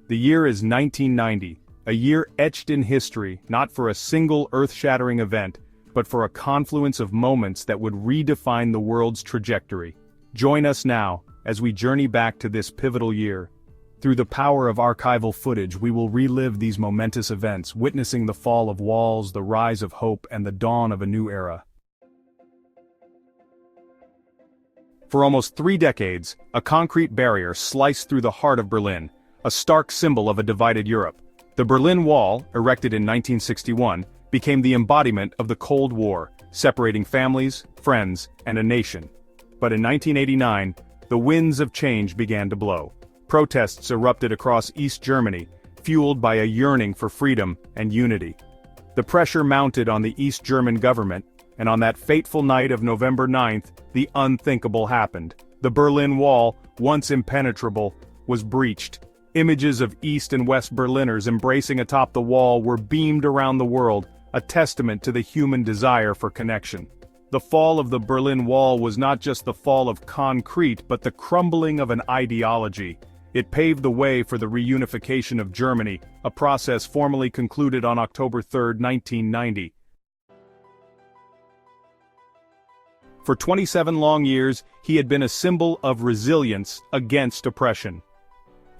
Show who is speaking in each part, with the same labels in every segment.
Speaker 1: The year is 1990, a year etched in history not for a single earth-shattering event, but for a confluence of moments that would redefine the world's trajectory. Join us now, as we journey back to this pivotal year. Through the power of archival footage, we will relive these momentous events, witnessing the fall of walls, the rise of hope, and the dawn of a new era. For almost 3 decades, a concrete barrier sliced through the heart of Berlin, a stark symbol of a divided Europe. The Berlin Wall, erected in 1961, became the embodiment of the Cold War, separating families, friends, and a nation. But in 1989, the winds of change began to blow. Protests erupted across East Germany, fueled by a yearning for freedom and unity. The pressure mounted on the East German government, and on that fateful night of November 9th, the unthinkable happened. The Berlin Wall, once impenetrable, was breached. Images of East and West Berliners embracing atop the wall were beamed around the world, a testament to the human desire for connection. The fall of the Berlin Wall was not just the fall of concrete but the crumbling of an ideology. It paved the way for the reunification of Germany, a process formally concluded on October 3, 1990. For 27 long years, he had been a symbol of resilience against oppression.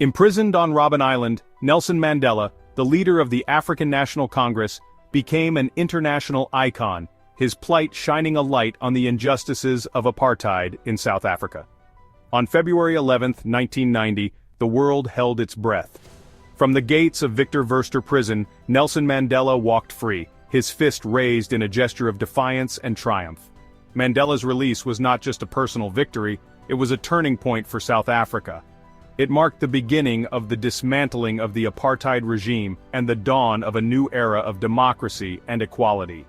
Speaker 1: Imprisoned on Robben Island, Nelson Mandela, the leader of the African National Congress, became an international icon, his plight shining a light on the injustices of apartheid in South Africa. On February 11, 1990, the world held its breath. From the gates of Victor Verster prison, Nelson Mandela walked free, his fist raised in a gesture of defiance and triumph. Mandela's release was not just a personal victory, it was a turning point for South Africa. It marked the beginning of the dismantling of the apartheid regime and the dawn of a new era of democracy and equality.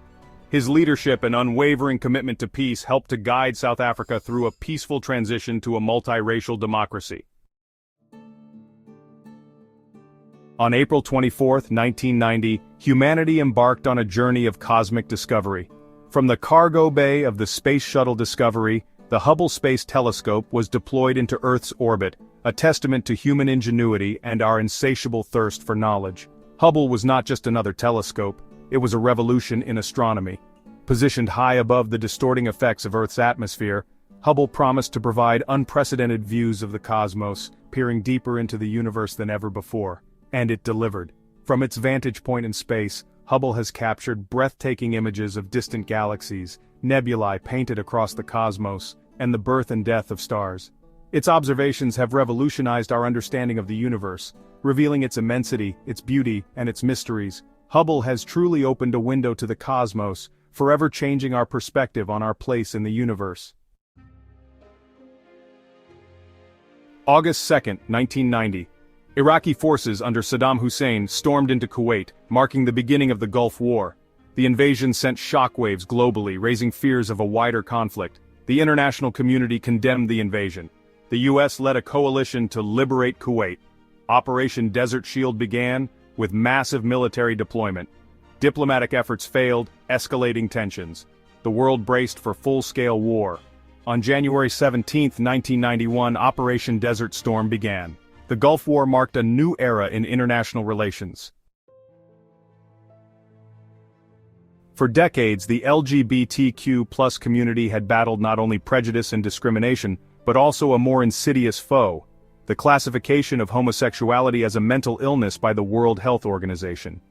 Speaker 1: His leadership and unwavering commitment to peace helped to guide South Africa through a peaceful transition to a multiracial democracy. On April 24, 1990, humanity embarked on a journey of cosmic discovery. From the cargo bay of the Space Shuttle Discovery, the Hubble Space Telescope was deployed into Earth's orbit, a testament to human ingenuity and our insatiable thirst for knowledge. Hubble was not just another telescope, it was a revolution in astronomy. Positioned high above the distorting effects of Earth's atmosphere, Hubble promised to provide unprecedented views of the cosmos, peering deeper into the universe than ever before. And it delivered. From its vantage point in space, Hubble has captured breathtaking images of distant galaxies, nebulae painted across the cosmos, and the birth and death of stars. Its observations have revolutionized our understanding of the universe, revealing its immensity, its beauty, and its mysteries. Hubble has truly opened a window to the cosmos, forever changing our perspective on our place in the universe. August 2, 1990. Iraqi forces under Saddam Hussein stormed into Kuwait, marking the beginning of the Gulf War. The invasion sent shockwaves globally, raising fears of a wider conflict. The international community condemned the invasion. The U.S. led a coalition to liberate Kuwait. Operation Desert Shield began, with massive military deployment. Diplomatic efforts failed, escalating tensions. The world braced for full-scale war. On January 17, 1991, Operation Desert Storm began. The Gulf War marked a new era in international relations. For decades, the LGBTQ+ community had battled not only prejudice and discrimination, but also a more insidious foe: the classification of homosexuality as a mental illness by the World Health Organization.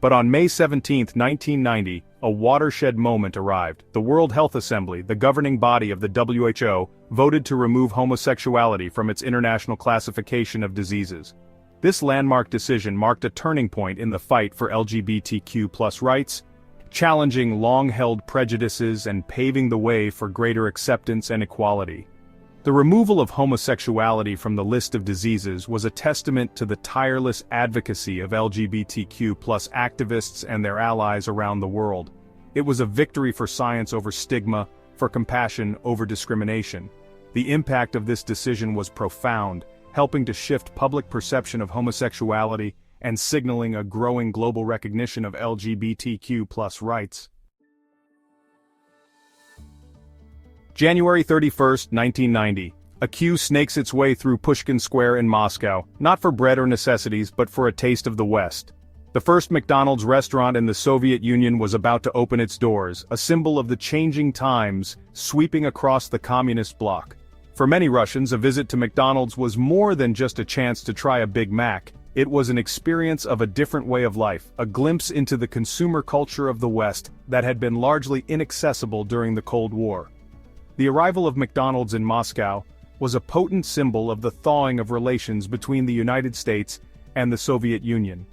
Speaker 1: But on May 17, 1990, a watershed moment arrived. The World Health Assembly, the governing body of the WHO, voted to remove homosexuality from its international classification of diseases. This landmark decision marked a turning point in the fight for LGBTQ+ rights, challenging long-held prejudices and paving the way for greater acceptance and equality. The removal of homosexuality from the list of diseases was a testament to the tireless advocacy of LGBTQ+ activists and their allies around the world. It was a victory for science over stigma, for compassion over discrimination. The impact of this decision was profound, helping to shift public perception of homosexuality and signaling a growing global recognition of LGBTQ+ rights. January 31, 1990. A queue snakes its way through Pushkin Square in Moscow, not for bread or necessities but for a taste of the West. The first McDonald's restaurant in the Soviet Union was about to open its doors, a symbol of the changing times sweeping across the communist bloc. For many Russians, a visit to McDonald's was more than just a chance to try a Big Mac. It was an experience of a different way of life, a glimpse into the consumer culture of the West that had been largely inaccessible during the Cold War. The arrival of McDonald's in Moscow was a potent symbol of the thawing of relations between the United States and the Soviet Union.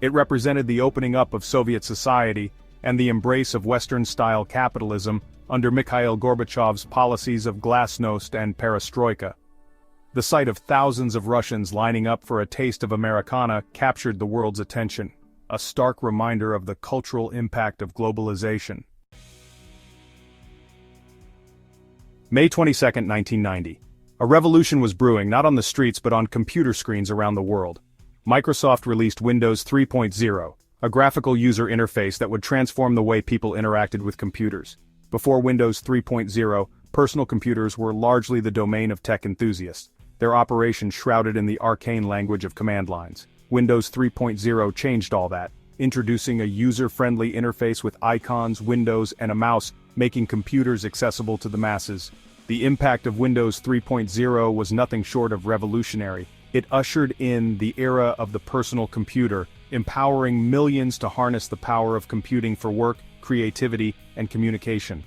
Speaker 1: It represented the opening up of Soviet society and the embrace of Western-style capitalism under Mikhail Gorbachev's policies of glasnost and perestroika. The sight of thousands of Russians lining up for a taste of Americana captured the world's attention, a stark reminder of the cultural impact of globalization. May 22, 1990. A revolution was brewing not on the streets but on computer screens around the world. Microsoft released Windows 3.0, a graphical user interface that would transform the way people interacted with computers. Before Windows 3.0, personal computers were largely the domain of tech enthusiasts, their operation shrouded in the arcane language of command lines. Windows 3.0 changed all that, introducing a user-friendly interface with icons, windows, and a mouse, making computers accessible to the masses. The impact of Windows 3.0 was nothing short of revolutionary. It ushered in the era of the personal computer, empowering millions to harness the power of computing for work, creativity, and communication.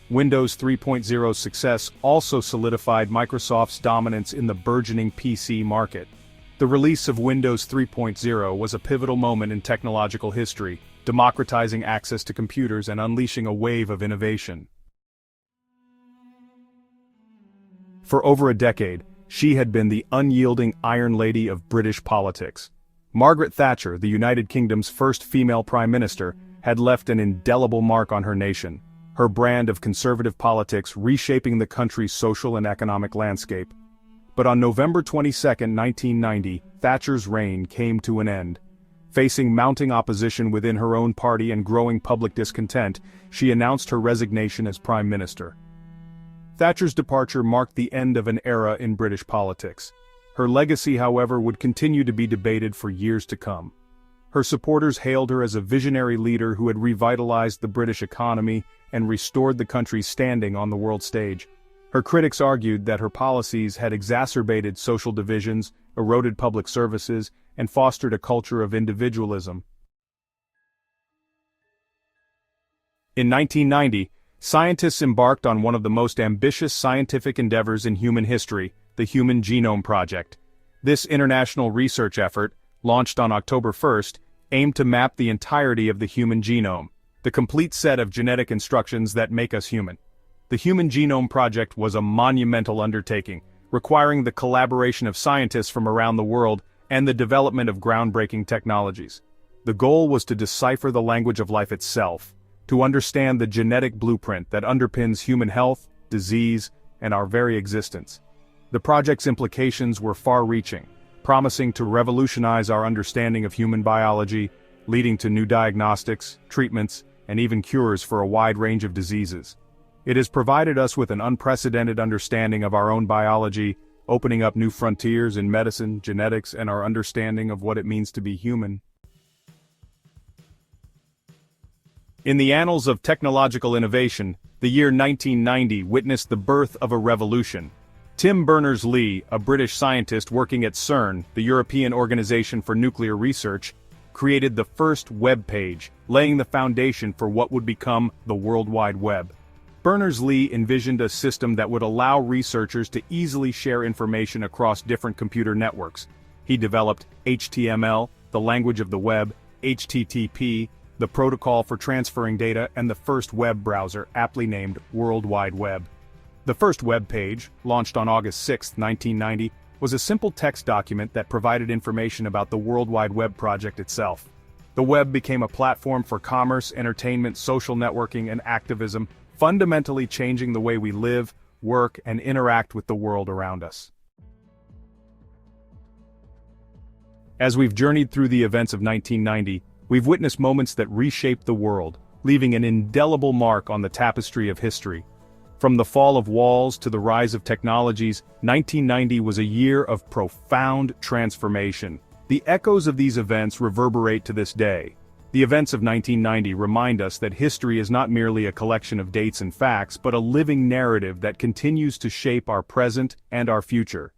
Speaker 1: Windows 3.0's success also solidified Microsoft's dominance in the burgeoning PC market. The release of Windows 3.0 was a pivotal moment in technological history, democratizing access to computers and unleashing a wave of innovation. For over a decade, she had been the unyielding Iron Lady of British politics. Margaret Thatcher, the United Kingdom's first female prime minister, had left an indelible mark on her nation, her brand of conservative politics reshaping the country's social and economic landscape. But on November 22, 1990, Thatcher's reign came to an end. Facing mounting opposition within her own party and growing public discontent, she announced her resignation as prime minister. Thatcher's departure marked the end of an era in British politics. Her legacy, however, would continue to be debated for years to come. Her supporters hailed her as a visionary leader who had revitalized the British economy and restored the country's standing on the world stage. Her critics argued that her policies had exacerbated social divisions, eroded public services, and fostered a culture of individualism. In 1990, scientists embarked on one of the most ambitious scientific endeavors in human history, the Human Genome Project. This international research effort, launched on October 1st, aimed to map the entirety of the human genome, the complete set of genetic instructions that make us human. The Human Genome Project was a monumental undertaking, requiring the collaboration of scientists from around the world and the development of groundbreaking technologies. The goal was to decipher the language of life itself, to understand the genetic blueprint that underpins human health, disease, and our very existence. The project's implications were far-reaching, promising to revolutionize our understanding of human biology, leading to new diagnostics, treatments, and even cures for a wide range of diseases. It has provided us with an unprecedented understanding of our own biology, opening up new frontiers in medicine, genetics, and our understanding of what it means to be human. In the annals of technological innovation, the year 1990 witnessed the birth of a revolution. Tim Berners-Lee, a British scientist working at CERN, the European Organization for Nuclear Research, created the first web page, laying the foundation for what would become the World Wide Web. Berners-Lee envisioned a system that would allow researchers to easily share information across different computer networks. He developed HTML, the language of the web, HTTP, the protocol for transferring data, and the first web browser, aptly named World Wide Web. The first web page, launched on August 6, 1990, was a simple text document that provided information about the World Wide Web project itself. The web became a platform for commerce, entertainment, social networking, and activism, fundamentally changing the way we live, work, and interact with the world around us. As we've journeyed through the events of 1990, we've witnessed moments that reshaped the world, leaving an indelible mark on the tapestry of history. From the fall of walls to the rise of technologies, 1990 was a year of profound transformation. The echoes of these events reverberate to this day. The events of 1990 remind us that history is not merely a collection of dates and facts, but a living narrative that continues to shape our present and our future.